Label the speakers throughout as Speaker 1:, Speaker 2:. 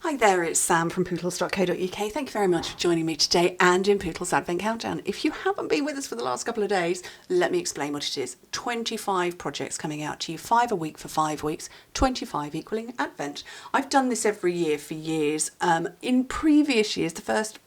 Speaker 1: Hi there, it's Sam from Pootles.co.uk. Thank you very much for joining me today and in Pootles Advent Countdown. If you haven't been with us for the last couple of days, let me explain what it is. 25 projects coming out to you, 5 a week for 5 weeks, 25 equaling Advent. I've done this every year for years. In previous years, the first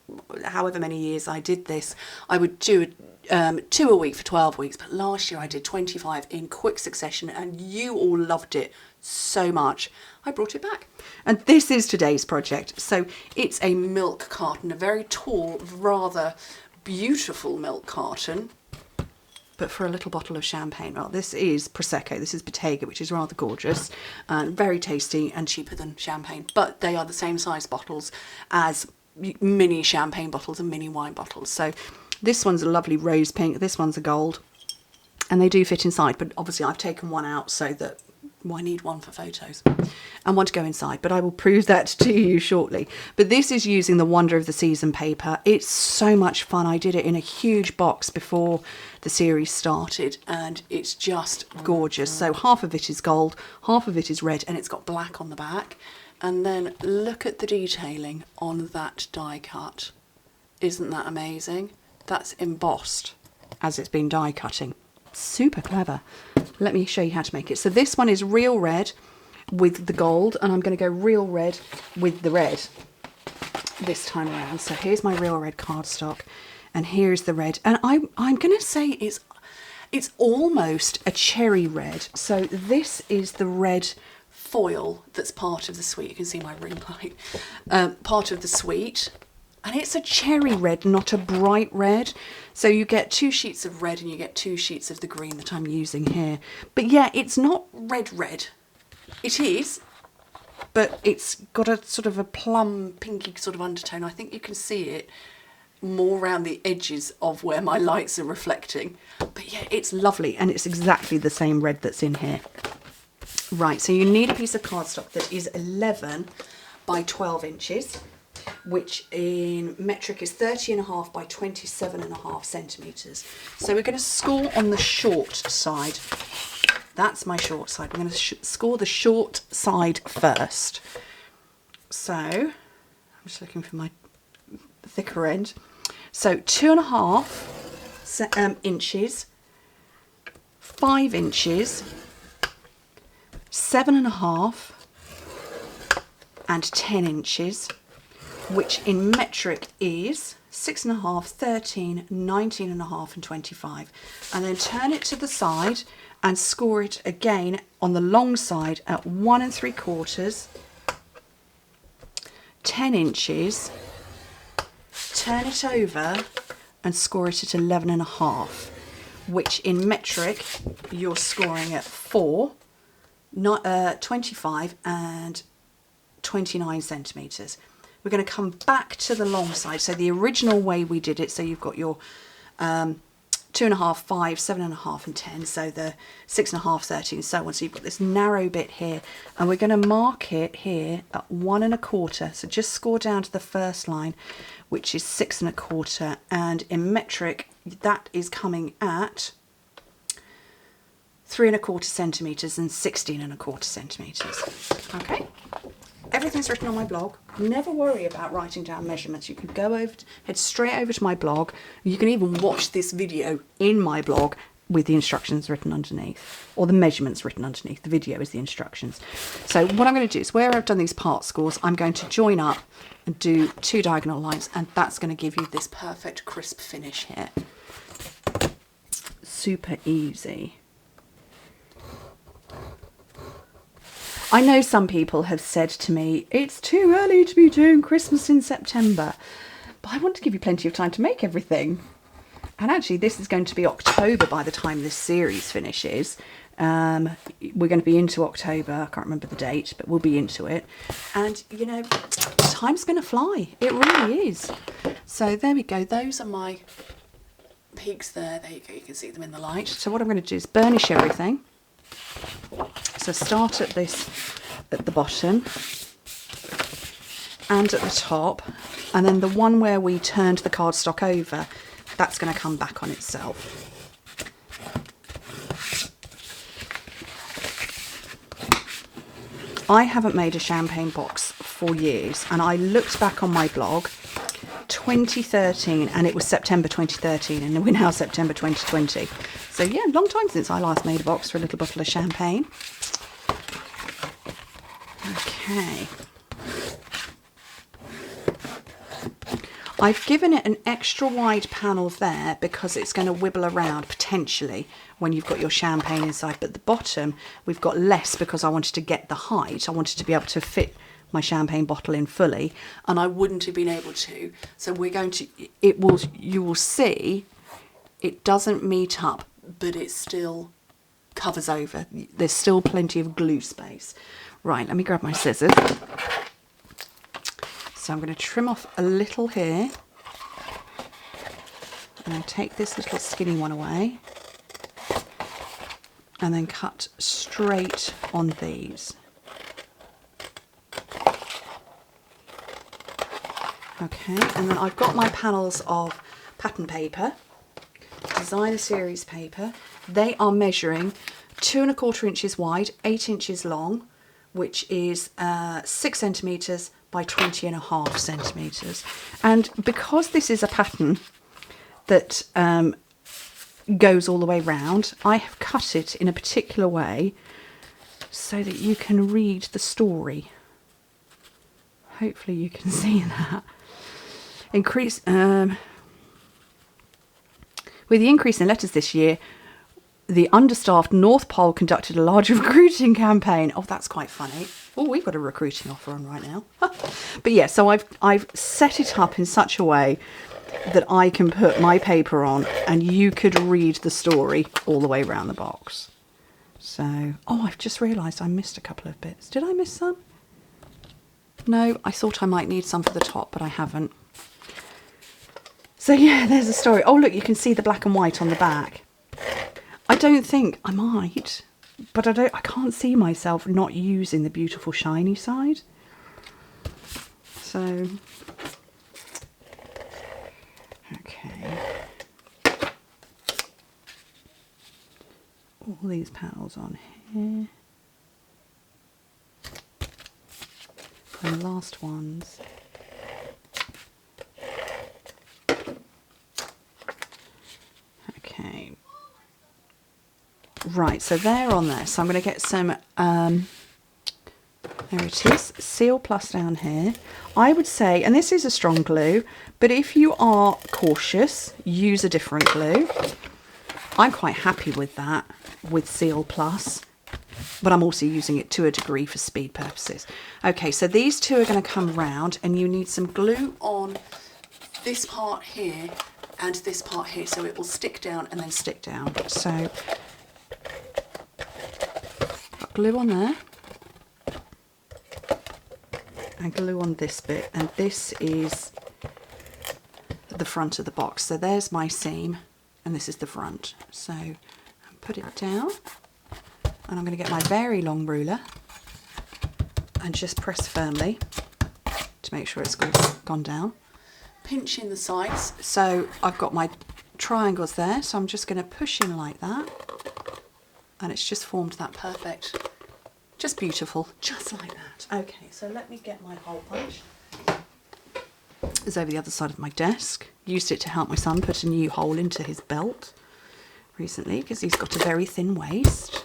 Speaker 1: however many years I did this, I would do 2 a week for 12 weeks, but last year I did 25 in quick succession and you all loved it so much. I brought it back. And this is today's project. So it's a milk carton, a very tall, rather beautiful milk carton, but for a little bottle of champagne. Well, this is Prosecco, this is Bottega, which is rather gorgeous and very tasty and cheaper than champagne, but they are the same size bottles as mini champagne bottles and mini wine bottles. So this one's a lovely rose pink, this one's a gold, and they do fit inside, but obviously I've taken one out so that I need one for photos and one to go inside, but I will prove that to you shortly. But this is using the Wonder of the Season paper. It's so much fun. I did it in a huge box before the series started and it's just gorgeous. So half of it is gold, half of it is red, and it's got black on the back. And then look at the detailing on that die cut. Isn't that amazing? That's embossed as it's been die cutting. Super clever. Let me show you how to make it. So this one is real red with the gold, and I'm going to go real red with the red this time around. So here's my real red cardstock, and here's the red. And I'm going to say it's almost a cherry red. So this is the red foil that's part of the suite. You can see my ring light. Part of the suite. And it's a cherry red, not a bright red. So you get 2 sheets of red and you get 2 sheets of the green that I'm using here. But yeah, it's not red. It is, but it's got a sort of a plum pinky sort of undertone. I think you can see it more around the edges of where my lights are reflecting. But yeah, it's lovely, and it's exactly the same red that's in here. Right, so you need a piece of cardstock that is 11 by 12 inches. Which in metric is 30.5 by 27.5 centimetres. So we're going to score on the short side. That's my short side. We're going to score the short side first. So I'm just looking for my thicker end. So 2.5 inches, 5 inches, 7.5 and 10 inches. Which in metric is 6.5, 13, 19.5 and 25. And then turn it to the side and score it again on the long side at 1 3/4, 10 inches, turn it over and score it at 11.5, which in metric you're scoring at 4, 25 and 29 centimetres. We're going to come back to the long side. So the original way we did it, so you've got your 2.5, 5, 7.5 and 10. So the 6.5, 13 and so on. So you've got this narrow bit here, and we're going to mark it here at 1 1/4. So just score down to the first line, which is 6 1/4. And in metric, that is coming at 3 1/4 centimetres and 16 1/4 centimetres. Okay. Everything's written on my blog. Never worry about writing down measurements. You can head straight over to my blog. You can even watch this video in my blog with the instructions written underneath, or the measurements written underneath. The video is the instructions. So what I'm going to do is, where I've done these part scores, I'm going to join up and do 2 diagonal lines, and that's going to give you this perfect crisp finish here. Super easy. I know some people have said to me, it's too early to be doing Christmas in September, but I want to give you plenty of time to make everything. And actually this is going to be October by the time this series finishes. We're going to be into October, I can't remember the date, but we'll be into it. And you know, time's going to fly, it really is. So there we go, those are my peaks there you go, you can see them in the light. So what I'm going to do is burnish everything. So start at the bottom and at the top, and then the one where we turned the cardstock over, that's going to come back on itself. I haven't made a champagne box for years, and I looked back on my blog 2013, and it was September 2013, and we're now September 2020. So yeah, long time since I last made a box for a little bottle of champagne. Okay. I've given it an extra wide panel there because it's going to wibble around potentially when you've got your champagne inside. But at the bottom, we've got less because I wanted to get the height. I wanted to be able to fit my champagne bottle in fully, and I wouldn't have been able to. So we're going to, you will see, it doesn't meet up, but it still covers over. There's still plenty of glue space. Right, let me grab my scissors. So I'm going to trim off a little here, and I'll take this little skinny one away, and then cut straight on these. Okay, and then I've got my panels of pattern paper, designer series paper. They are measuring 2 1/4 inches wide, 8 inches long, which is 6 centimetres by 20.5 centimetres. And because this is a pattern that goes all the way round, I have cut it in a particular way so that you can read the story. Hopefully you can see that. With the increase in letters this year, the understaffed North Pole conducted a large recruiting campaign. Oh, that's quite funny. Oh, we've got a recruiting offer on right now. But yeah, so I've set it up in such a way that I can put my paper on and you could read the story all the way around the box. So, oh, I've just realised I missed a couple of bits. Did I miss some? No, I thought I might need some for the top, but I haven't. So yeah, there's a story. Oh, look, you can see the black and white on the back. I don't think I might, but I can't see myself not using the beautiful shiny side. So, okay. All these panels on here. And the last ones. Okay. Right, so they're on there. So I'm going to get some, there it is, Seal Plus down here. I would say, and this is a strong glue, but if you are cautious, use a different glue. I'm quite happy with that, with Seal Plus, but I'm also using it to a degree for speed purposes. Okay, so these two are going to come round, and you need some glue on this part here and this part here, so it will stick down and then stick down. So got glue on there and glue on this bit, and this is the front of the box. So there's my seam and this is the front. So put it down, and I'm going to get my very long ruler and just press firmly to make sure it's gone down. Pinch in the sides. So I've got my triangles there, so I'm just going to push in like that, and it's just formed that perfect, just beautiful, just like that. Okay, so let me get my hole punch. It's over the other side of my desk. Used it to help my son put a new hole into his belt recently because he's got a very thin waist.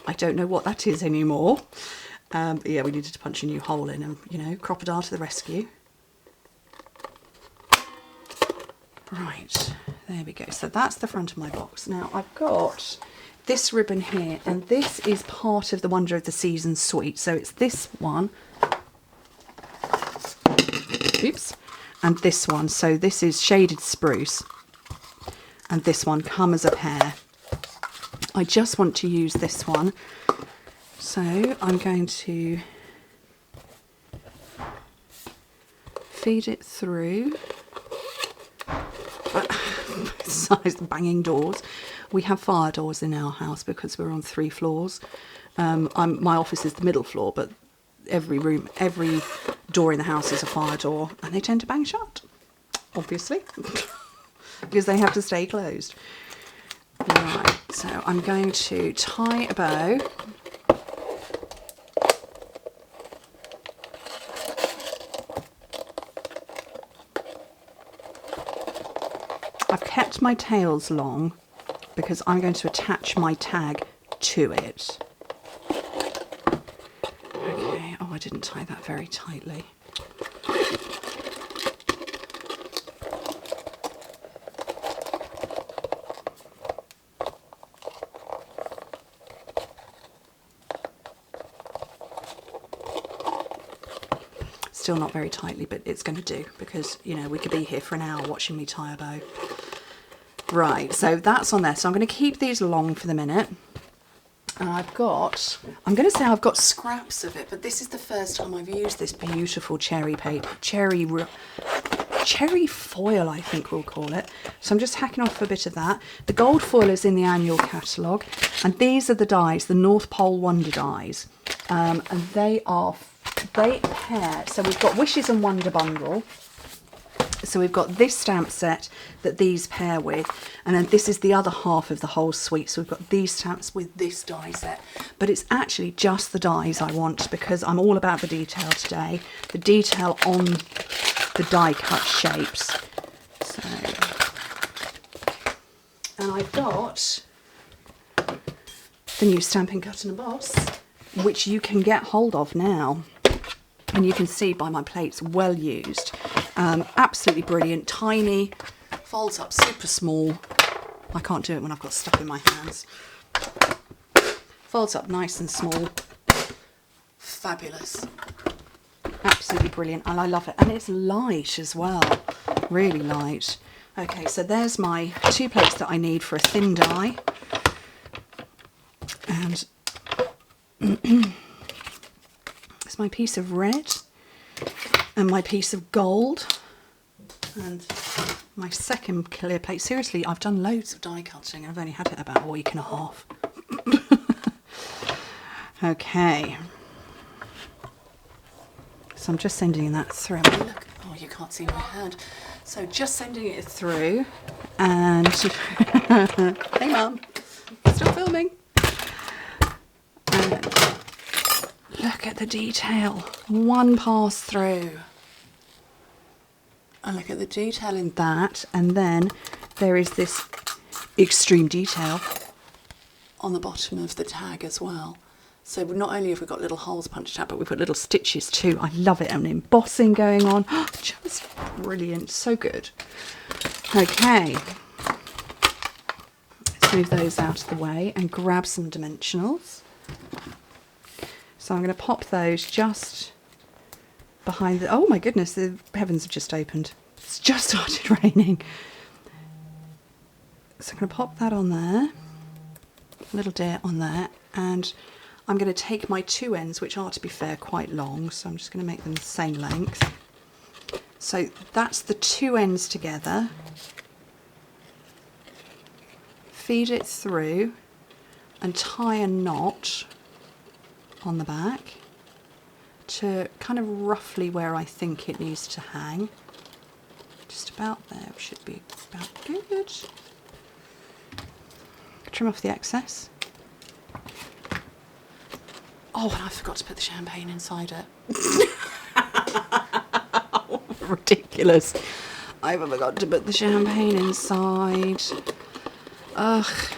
Speaker 1: I don't know what that is anymore. But yeah, we needed to punch a new hole in, and you know, crocodile to the rescue. Right, there we go. So that's the front of my box. Now I've got this ribbon here, and this is part of the Wonder of the Season suite. So it's this one, oops, and this one. So this is shaded spruce, and this one come as a pair. I just want to use this one, so I'm going to feed it through. Besides the banging doors, we have fire doors in our house because we're on 3 floors. My office is the middle floor, but every door in the house is a fire door, and they tend to bang shut, obviously, because they have to stay closed. Right, so I'm going to tie a bow I've kept my tails long because I'm going to attach my tag to it. Okay, oh, I didn't tie that very tightly. Still not very tightly, but it's going to do because, you know, we could be here for an hour watching me tie a bow. Right, so that's on there. So I'm going to keep these long for the minute. And I'm going to say I've got scraps of it, but this is the first time I've used this beautiful cherry paper, cherry foil, I think we'll call it. So I'm just hacking off a bit of that. The gold foil is in the annual catalogue, and these are the dies, the North Pole Wonder dies, and they pair. So we've got Wishes and Wonder bundle. So we've got this stamp set that these pair with, and then this is the other half of the whole suite. So we've got these stamps with this die set, but it's actually just the dies I want because I'm all about the detail today. The detail on the die cut shapes. So, and I've got the new Stampin' Cut and Emboss, which you can get hold of now. And you can see by my plates, well used. Absolutely brilliant, tiny, folds up super small. I can't do it when I've got stuff in my hands. Folds up nice and small. Fabulous. Absolutely brilliant, and I love it. And it's light as well, really light. Okay, so there's my 2 plates that I need for a thin die. And it's my piece of red and my piece of gold and my second clear plate. Seriously, I've done loads of die cutting and I've only had it about a week and a half. Okay, so I'm just sending that through. Look, oh, you can't see my hand. So just sending it through, and hey mum, still filming. And look at the detail, one pass through. And look at the detail in that, and then there is this extreme detail on the bottom of the tag as well. So not only have we got little holes punched out, but we've got little stitches too. I love it, and embossing going on. Just brilliant, so good. Okay, let's move those out of the way and grab some dimensionals. So I'm going to pop those just behind the... Oh my goodness, the heavens have just opened. It's just started raining. So I'm going to pop that on there. A little deer on there. And I'm going to take my 2 ends, which are, to be fair, quite long. So I'm just going to make them the same length. So that's the 2 ends together. Feed it through and tie a knot on the back to kind of roughly where I think it needs to hang. Just about there, should be about good. Trim off the excess. Oh, and I forgot to put the champagne inside it. Ridiculous. I forgot to put the champagne inside. Ugh.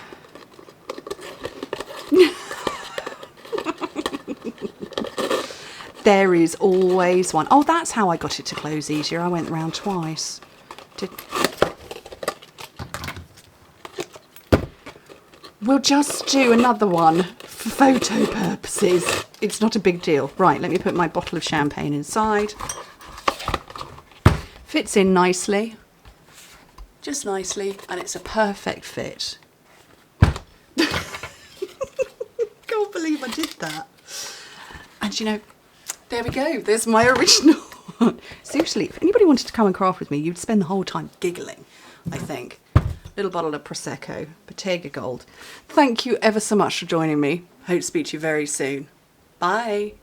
Speaker 1: There is always one. Oh, that's how I got it to close easier. I went round twice. We'll just do another one for photo purposes. It's not a big deal. Right, let me put my bottle of champagne inside. Fits in nicely. Just nicely, and it's a perfect fit. Can't believe I did that. And you know, there we go, there's my original. Seriously, if anybody wanted to come and craft with me, you'd spend the whole time giggling, I think. Little bottle of Prosecco, Bottega Gold. Thank you ever so much for joining me. Hope to speak to you very soon. Bye.